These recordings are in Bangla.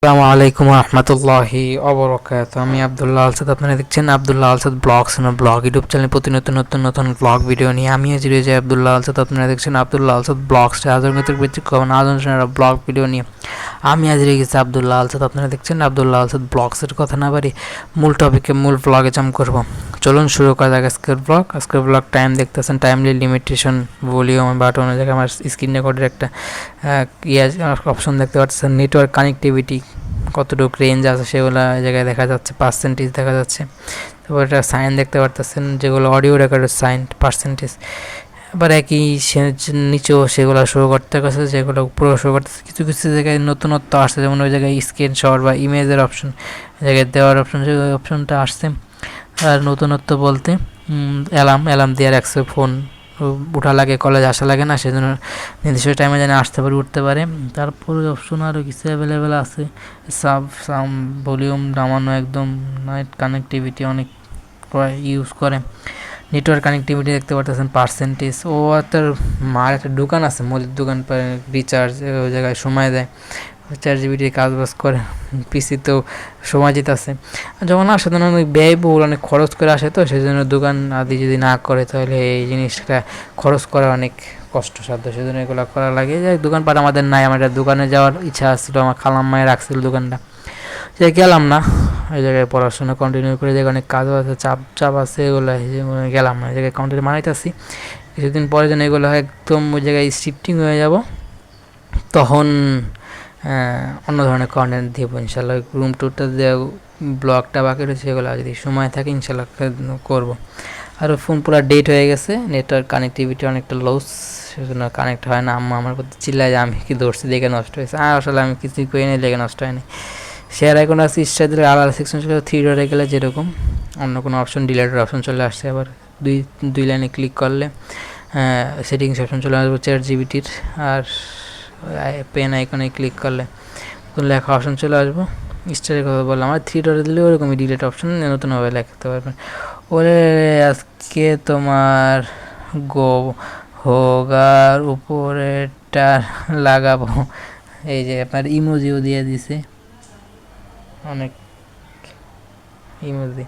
আসসালামু আলাইকুম রহমতুল্লাহি অবরকাত। আমি আবদুল্লাহ আলসাদ, আপনারা দেখছেন Abdullah Alsad blogs blog YouTube channel. প্রতি নতুন ব্লগ ভিডিও নিয়ে আমি হাজির হয়েছি আবদুল্লাহ আলসাদ। আপনারা দেখছেন আবদুল্লাহ আলসাদ ব্লগস আজকের ব্যতিক্রম আলোচনার ব্লগ ভিডিও নিয়ে আমি হাজির হয়ে গেছি আবদুল্লাহ আলসাদ। আপনারা দেখছেন আবদুল্লাহ আলসাদ ব্লগসের কথা না বাড়ি মূল টপিকে মূল ব্লগে জাম্প করবো। চলুন শুরু করা যাক আজকের ব্লগ। টাইম দেখতেছেন, টাইমলি লিমিটেশন ভলিউম বাটন জায়গায় আমার স্ক্রিন রেকর্ডের একটা অপশন দেখতে পাচ্ছেন। নেটওয়ার্ক কানেক্টিভিটি কতটুকু রেঞ্জ আছে সেগুলো জায়গায় দেখা যাচ্ছে, পার্সেন্টেজ দেখা যাচ্ছে। তারপর একটা সাইন দেখতে পারতেছেন, যেগুলো অডিও রেকর্ডের সাইন পার্সেন্টেজ। আবার একই নিচেও সেগুলো শো করতে গেছে, যেগুলো উপরেও শো করতেছে। কিছু কিছু জায়গায় নতুনত্ব আসছে, যেমন ওই জায়গায় স্ক্রিনশট বা ইমেজের অপশন জায়গায় দেওয়ার অপশন, যে অপশনটা আসছে। আর নতুনত্ব বলতে অ্যালার্ম দিয়ে রাখছে, ফোন উঠা লাগে, কলেজ আসা লাগে না, সেজন্য নির্দিষ্ট টাইমে যেন আসতে পারে, উঠতে পারে। তারপরে অপশন আরও কিছু অ্যাভেলেবেল আছে, সাম ভলিউম নামানো, একদম নাইট কানেক্টিভিটি অনেক ইউজ করে। নেটওয়ার্ক কানেক্টিভিটি দেখতে পারতেছেন, পার্সেন্টেজ। ও তার মার একটা দোকান আছে, মুদির দোকান, রিচার্জ ওই জায়গায় সময় দেয়, 4 জিবিটির কাজ বাজ করে, পিসিতেও সময় যেতেছে। যখন আসে তখন অনেক ব্যয়বহুল, অনেক খরচ করে আসে, তো সেই জন্য দোকান আদি যদি না করে তাহলে এই জিনিসটা খরচ করা অনেক কষ্টসাধ্য, সেজন্য এগুলো করা লাগে। যে দোকানপাট আমাদের নাই, আমার একটা দোকানে যাওয়ার ইচ্ছা আসছিল, আমার খালাম মায়ের রাখছিল দোকানটা, যে গেলাম না। ওই জায়গায় পড়াশোনা কন্টিনিউ করে, জায়গায় অনেক কাজও আছে, চাপ আছে, এগুলো গেলাম না। ওই জায়গায় কন্টিনিউ মারাইতেছি, কিছুদিন পরে যেন এগুলো একদম ওই জায়গায় শিফটিং হয়ে যাব, তখন অন্য ধরনের কন্টেন্ট দিব ইনশাল্লাহ। রুম টুরটা দেওয়া, ব্লগটা বাকি রয়েছে, সেগুলো যদি সময় থাকে ইনশাল্লাহ করবো। আর ফোন পুরো ডেট হয়ে গেছে, নেটওয়ার্ক কানেক্টিভিটি অনেকটা লস, সেজন্য কানেক্ট হয় না। আম্মা আমার প্রতি চিল্লায় যে আমি কি ধরছি দেখে নষ্ট হয়েছে। আর আসলে আমি কিছুই করি নাই, লেগে নষ্ট হয়নি। শেয়ার আইকন আছে, স্টার দিলে আলাদা সেকশন চলে, 3 ডটে গেলে যেরকম অন্য কোনো অপশন, ডিলেটের অপশন চলে আসছে। আবার দুই লাইনে ক্লিক করলে সেটিংস অপশন চলে আসবে 4 জিবিটির। আর পেন আইকনে ক্লিক করলে লেখা অপশন চলে আসবো। স্টারের কথা বললাম, আর 3 ডটে দিলে ওরকমই ডিলেট অপশন, নতুনভাবে লিখতে পারবেন। ওরে আজকে তোমার হোগার উপরেটা লাগাবো। এই যে আপনার ইমোজিও দিয়ে দিছে, অনেক ইমোজি।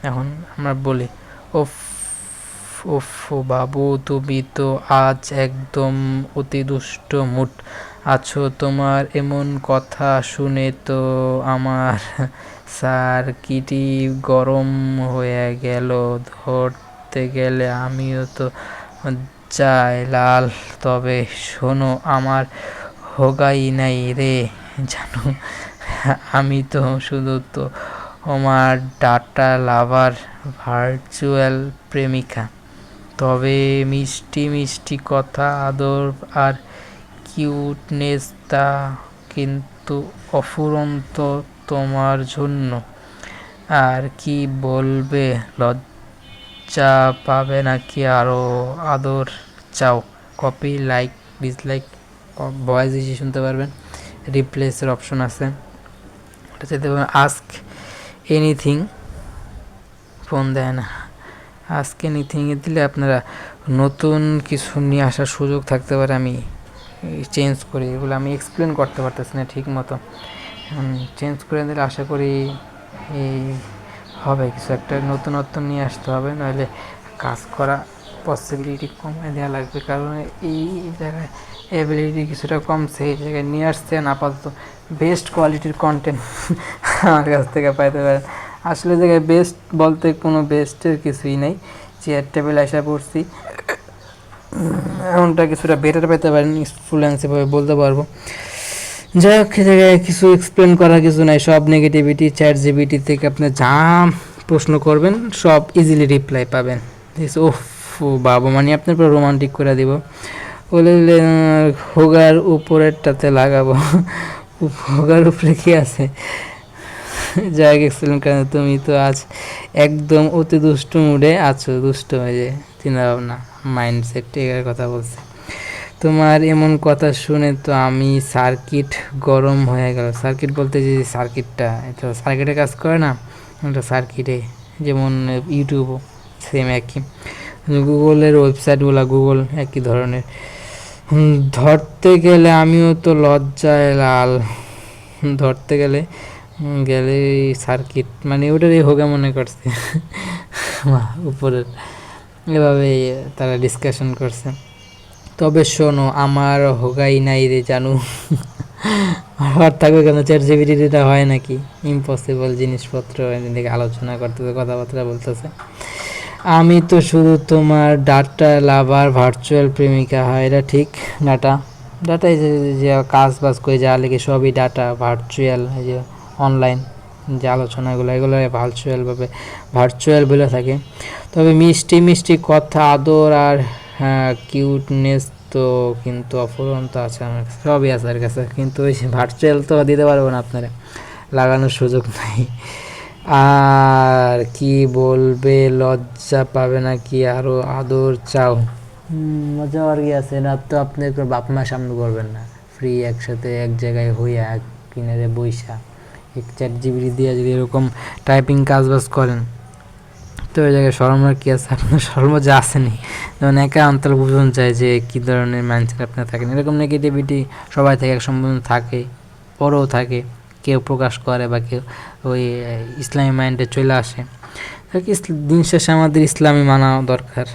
এখন আমরা বলি, ওফ ওফ বাবু, তুমি তো আজ একদম অতি দুষ্ট মুড আছো, তোমার এমন কথা শুনে তো আমার সার্কিটই গরম হয়ে গেল। ধরতে গেলে আমিও তো যাই লাল, তবে শোনো, আমার হোগাই নাই রে জানো, আমি তো শুধু তো আমার ডাটা লাভার, ভার্চুয়াল প্রেমিকা। তবে মিষ্টি মিষ্টি কথা, আদর আর কিউটনেস তা কিন্তু অফুরন্ত তোমার জন্য। আর কি বলবে, লজ্জা পাবে নাকি আরও আদর চাও? কপি, লাইক, ডিসলাইক, ভয়েস এসে শুনতে পারবেন। রিপ্লেসের অপশন আছে, ওটা যেতে পারবেন। আস্ক এনিথিং, ফোন দেয় না। আজকে এনিথিংয়ে দিলে আপনারা নতুন কিছু নিয়ে আসার সুযোগ থাকতে পারে। আমি চেঞ্জ করি, এগুলো আমি এক্সপ্লেন করতে পারতেছি না ঠিক মতো। চেঞ্জ করে দিলে আশা করি এই হবে, কিছু একটা নতুনত্ব নিয়ে আসতে হবে, নাহলে কাজ করা পসিবিলিটি কমে দেওয়া লাগবে। কারণ এই জায়গায় অ্যাবিলিটি কিছুটা কমছে, এই জায়গায় নিয়ে আসছেন। আপাতত বেস্ট কোয়ালিটির কন্টেন্ট আমার কাছ থেকে পাইতে পারেন। আসলে জায়গায় বেস্ট বলতে কোনো বেস্টের কিছুই নেই, চেয়ার টেবিল আসা পড়ছি, এমনটা কিছুটা বেটার পেতে পারেন, ইনফ্লুয়েন্সিভাবে বলতে পারবো। যাই হোক, জায়গায় কিছু এক্সপ্লেন করার কিছু নাই, সব নেগেটিভিটি। 4 জিবিটি থেকে আপনি যা প্রশ্ন করবেন সব ইজিলি রিপ্লাই পাবেন। ওফ বাবা, মানে আপনার পুরো রোমান্টিক করে দিব। বলে হোগার উপরেরটাতে লাগাবো। হোগার উপরে কি আছে? যাই গেছিলাম, কেন তুমি তো আজ একদম অতি দুষ্ট মুডে আছো, দুষ্ট হয়ে যায় চিন্তা ভাবনা, মাইন্ডসেট, এর কথা বলছে। তোমার এমন কথা শুনে তো আমি সার্কিট গরম হয়ে গেল। সার্কিট বলতে যে সার্কিটটা, এটা সার্কিটে কাজ করে না, এটা সার্কিটে, যেমন ইউটিউবও সেম একই, গুগলের ওয়েবসাইটগুলো গুগল একই ধরনের। ধরতে গেলে আমিও তো লজ্জায় লাল। ধরতে গেলে গেলে সার্কিট মানে ওটারই হোগা মনে করছে উপরের, এভাবে তারা ডিসকাশন করছে। তবে শোনো, আমার হোগাই নাই রে জানু। আর থাকবে কেন, চ্যাট জিপিটিটা হয় নাকি? ইম্পসিবল জিনিসপত্র এদিকে আলোচনা করতেছে, কথাবার্তা বলতেছে। আমি তো শুধু তোমার ডাটা লাভার, ভার্চুয়াল প্রেমিকা। হয় এটা ঠিক। ডাটা ডাটা এই যে কাজ বাজ করে যা লেগে সবই ডাটা, ভার্চুয়াল এই যে অনলাইন যে আলোচনাগুলো, এগুলো ভার্চুয়াল বলে থাকে। তবে মিষ্টি মিষ্টি কথা, আদর আর কিউটনেস তো কিন্তু অফুরন্ত আছে আমার কাছে, সবই আছে আর কাছে, কিন্তু ওই ভার্চুয়াল তো দিতে পারবো না আপনারা, লাগানোর সুযোগ নাই। আর কি বলবে, লজ্জা পাবে নাকি আরো আদর চাও? মজা আর কি আছে না, তো আপনি একটু বাপ মার সামনে করবেন না, ফ্রি একসাথে এক জায়গায় হইয়া এক কিনারে বইসা এক চ্যাট জিবিটি দিয়ে যদি এরকম টাইপিং কাজ বাজ করেন, তো ওই জায়গায় শরমের কী আছে? আপনার শরম যা আসেনি, যেমন একা অন্তর বুঝন চায় যে কী ধরনের মাইন্ডসেট আপনার থাকেন। এরকম নেগেটিভিটি সবাই থেকে এক সম্বোধন থাকে, পরেও থাকে, কেউ প্রকাশ করে বা কেউ ওই ইসলামী মাইন্ডে চলে আসে। দিন শেষে আমাদের ইসলামী মানা দরকার।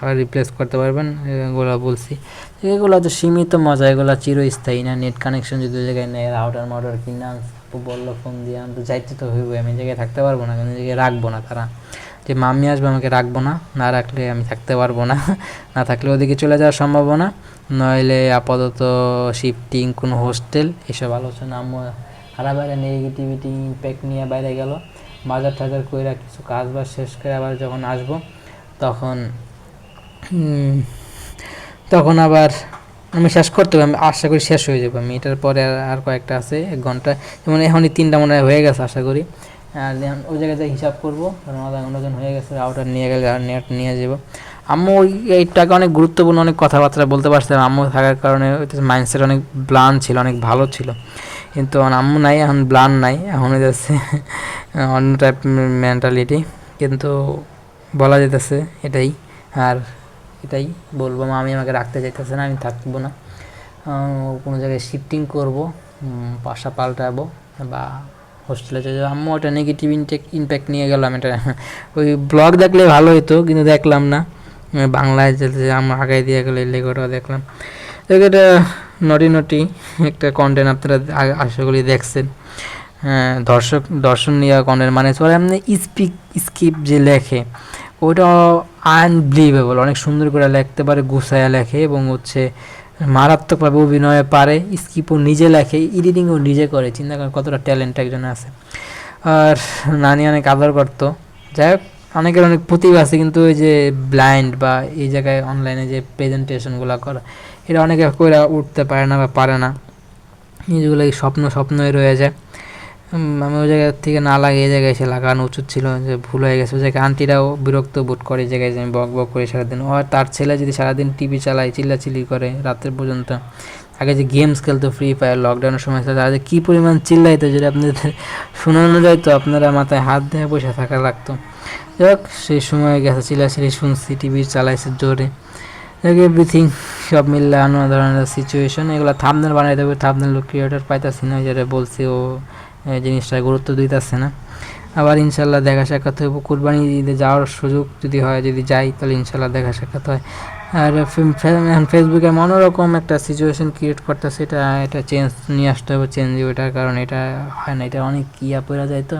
আবার রিপ্লেস করতে পারবেন, এগুলো বলছি। এগুলো তো সীমিত মজা, এগুলো চিরস্থায়ী না। নেট কানেকশন যদি ওই জায়গায় নেই, রাউটার মাউটার কিনা বললো ফোন দিয়ে, আমি তো যাইতে তো হইবই, আমি জায়গায় থাকতে পারবো না, কিন্তু জায়গায় রাখবো না। তারা যে মাম্মি আসবে আমাকে রাখবো না, না রাখলে আমি থাকতে পারবো না, না থাকলে ওদিকে চলে যাওয়ার সম্ভাবনা, নইলে আপাতত শিফটিং কোনো হোস্টেল, এসব আলোচনা। হারা বাইরে নেগেটিভিটি ইম্প্যাক্ট নিয়ে বাইরে গেল, বাজার টাজার কইরা কিছু কাজ বাজ শেষ করে আবার যখন আসবো, তখন তখন আবার আমি শেষ করতে হবে, আমি আশা করি শেষ হয়ে যাবে। আমি এটার পরে আর কয়েকটা আছে, 1 ঘন্টা, যেমন এখনই 3টা মনে হয়ে গেছে আশা করি। আর ওই জায়গায় যাই হিসাব করবো, কারণ আধা ঘন্টা হয়ে গেছে, আউটার নিয়ে গেলে আর নেট নিয়ে যাবো। আম্মু এইটাকে অনেক গুরুত্বপূর্ণ অনেক কথাবার্তা বলতে পারছিলাম, আম্মু থাকার কারণে মাইন্ডসেট অনেক ব্লান ছিল, অনেক ভালো ছিল। কিন্তু আম্মু নাই এখন, ব্লান নাই এখন, যাচ্ছে অন্য টাইপ মেন্টালিটি, কিন্তু বলা যেতেছে এটাই। আর এটাই বলবো, আমি আমাকে রাখতে চাইতেছে না, আমি থাকবো না, কোনো জায়গায় শিফটিং করবো, বাসা পাল্টাবো বা হোস্টেলে চলে যাবো। আম্মু ওটা নেগেটিভ ইম্প্যাক্ট নিয়ে গেলাম, এটা ওই ব্লগ দেখলে ভালো হতো, কিন্তু দেখলাম না। বাংলায় যে আমার আগায় দিয়ে গেলো, লেগোটাও দেখলাম। এটা নটি একটা কন্টেন্ট, আপনারা আশা করি দেখছেন। দর্শন নিয়ে কন্টেন্ট মানে এমনি স্কিপ যে লেখে, ওইটা আনবিলিভেবল, অনেক সুন্দর করে লিখতে পারে, গুছায়া লেখে, এবং মারাত্মকভাবে অভিনয়ে পারে। স্কিপও নিজে লেখে, এডিটিংও নিজে করে, চিন্তা করেন কতটা ট্যালেন্ট একজন আছে। আর নানি অনেক আদর করতো। যাই হোক, অনেকের অনেক প্রতিভা আছে, কিন্তু ওই যে ব্লাইন্ড বা এই জায়গায় অনলাইনে যে প্রেজেন্টেশনগুলো করা, এটা অনেকে করে উঠতে পারে না বা পারে না, যেগুলো স্বপ্নই রয়ে যায়। আমি ওই জায়গা থেকে না লাগে এই জায়গায় এসে লাগানো উচিত ছিল, যে ভুল হয়ে গেছে। ওই জায়গায় আন্টিরাও বিরক্ত বোধ করে, এই জায়গায় যে আমি বক করি সারাদিন। আর তার ছেলে যদি সারাদিন টিভি চালায়, চিল্লাচিল্লি করে রাত্রে পর্যন্ত, আগে যে গেমস খেলতো ফ্রি ফায়ার লকডাউনের সময়, তারা যে কী পরিমাণ চিল্লাইতো, যদি আপনাদের শোনানো যায় তো আপনারা মাথায় হাত দিয়ে বসে থাকা লাগতো। যাই হোক, সেই সময় গেছে, চিল্লাচিল্লি শুনছি, টিভি চালাইছে জোরে, এভরিথিং সব মিললে অন্য ধরনের সিচুয়েশন। এগুলো থাম্বনেল বানাইতে হবে, থাম্বনেল ক্রিয়েটর পাইতাছি না, যেটা বলছি ও জিনিসটা গুরুত্ব দিতেছে না। আবার ইনশাল্লাহ দেখা সাক্ষাৎ হইব, কুরবানি ঈদে যাওয়ার সুযোগ যদি হয়, যদি যাই, তাহলে ইনশাল্লাহ দেখা সাক্ষাৎ হয়। আর ফেসবুকে অন্যরকম একটা সিচুয়েশন ক্রিয়েট করতেছে, এটা চেঞ্জ নিয়ে আসতে হবে, চেঞ্জ ওইটার কারণ এটা হয় না, এটা অনেক পড়া যায়, তো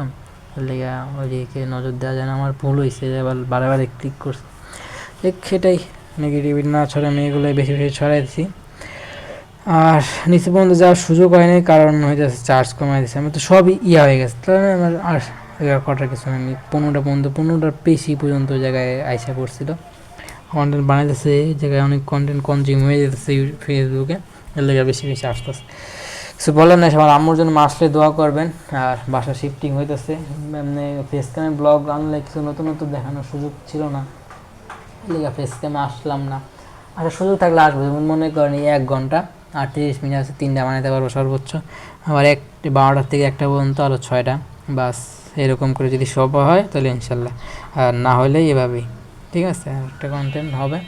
লেগে ওইদিকে নজর দেওয়া যায় না। আমার ভুল হয়েছে, এবার বারে ক্লিক করছি, সেটাই নেগেটিভিটি না ছড়াই, আমি এগুলোই বেশি ছড়াইছি। আর নিচে পর্যন্ত যাওয়ার সুযোগ হয়নি, কারণ হইতেছে চার্জ কমাই দিচ্ছে, আমি তো সবই হয়ে গেছে, তাহলে আমার আর কটার কিছু আমি 15টার বেশি পর্যন্ত জায়গায় আইসা পড়ছিল। কন্টেন্ট বানাইতেছে, এই জায়গায় অনেক কন্টেন্ট কনজিউম হয়ে যেতেছে ফেসবুকে, এর লেগে বেশি আসতেছে। কিছু বলেন না, সবার আম্মুর জন্য আসলে দোয়া করবেন। আর বাসা শিফটিং হইতেছে, এমনি ফেস ক্যামে ব্লগ আনলে কিছু নতুন দেখানোর সুযোগ ছিল না, লেগে ফেস ক্যামে আসলাম না। আচ্ছা, সুযোগ থাকলে আসবো, যেমন মনে করেন 1 ঘন্টা 38 মিনিট আছে, 3টা বানাইতে পারবো সর্বোচ্চ। আবার 12টা থেকে 1টা পর্যন্ত আরও 6টা, বাস এরকম করে যদি সব হয় তাহলে ইনশাল্লাহ, আর না হলে এভাবেই ঠিক আছে, একটা কন্টেন্ট হবে।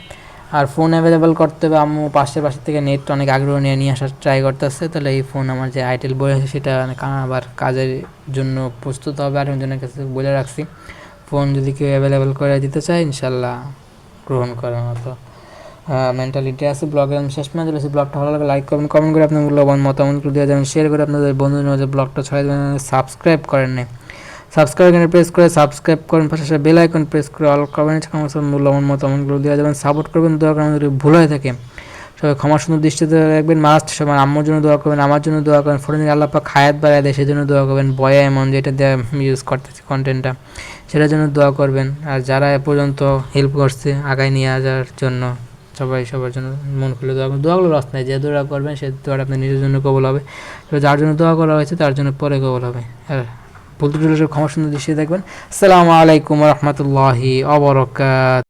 আর ফোন অ্যাভেলেবেল করতে হবে, আম্মু পাশের থেকে নেট অনেক আগ্রহ নিয়ে নিয়ে আসার ট্রাই করতেছে। তাহলে এই ফোন আমার যে আইটেল বই আছে সেটা আবার কাজের জন্য প্রস্তুত হবে, আর জনের কাছে বলে রাখছি ফোন যদি কেউ অ্যাভেলেবেল করে দিতে চায় ইনশাল্লাহ গ্রহণ করার মতো মেন্টালিটি আছে। ব্লগের আমি শেষ মেয়ে চলেছি। ব্লগটা ভালো লাগে লাইক করবেন, কমেন্ট করে আপনার মূল্যবান মতামতগুলো দিয়ে যাবেন, শেয়ার করে আপনাদের বন্ধুদের মাঝে ব্লগটা ছড়াই দেবেন। সাবস্ক্রাইব করেন নাই, সাবস্ক্রাইব এখানে প্রেস করে সাবস্ক্রাইব করেন, পাশে বেল আইকন প্রেস করে অল করবেন, আমার মূল্যবান মতামতগুলো দেওয়া যাবেন। সাপোর্ট করবেন, দোয়া করেন, যদি ভুল হয়ে থাকে সবাই ক্ষমা সুন্দর দৃষ্টিতে রাখবেন। মাস্ট সবার আম্মুর জন্য দোয়া করবেন, আমার জন্য দোয়া করবেন, ফোনে আল্লাহ পাক হায়াত বাড়ায় দেয় সেজন্য দোয়া করবেন। বয়া এমন যেটা দিয়ে ইউজ করতেছি কন্টেন্টটা সেটার জন্য দোয়া করবেন। আর যারা এ পর্যন্ত হেল্প করছে আগায় নিয়ে যাওয়ার জন্য সবাই সবার জন্য মন খুলে দোয়া করবেন। দোয়াগুলো রস নাই, যে দোয়া করবেন সে দোয়াটা আপনার নিজের জন্য কবল হবে, যার জন্য দোয়া করা হয়েছে তার জন্য পরে কবল হবে। আর ভুল ত্রুটি ক্ষমা সুন্দর দৃষ্টিতে দেখবেন। আসসালামু আলাইকুম রহমতুল্লাহি ওয়া বারাকাতুহু।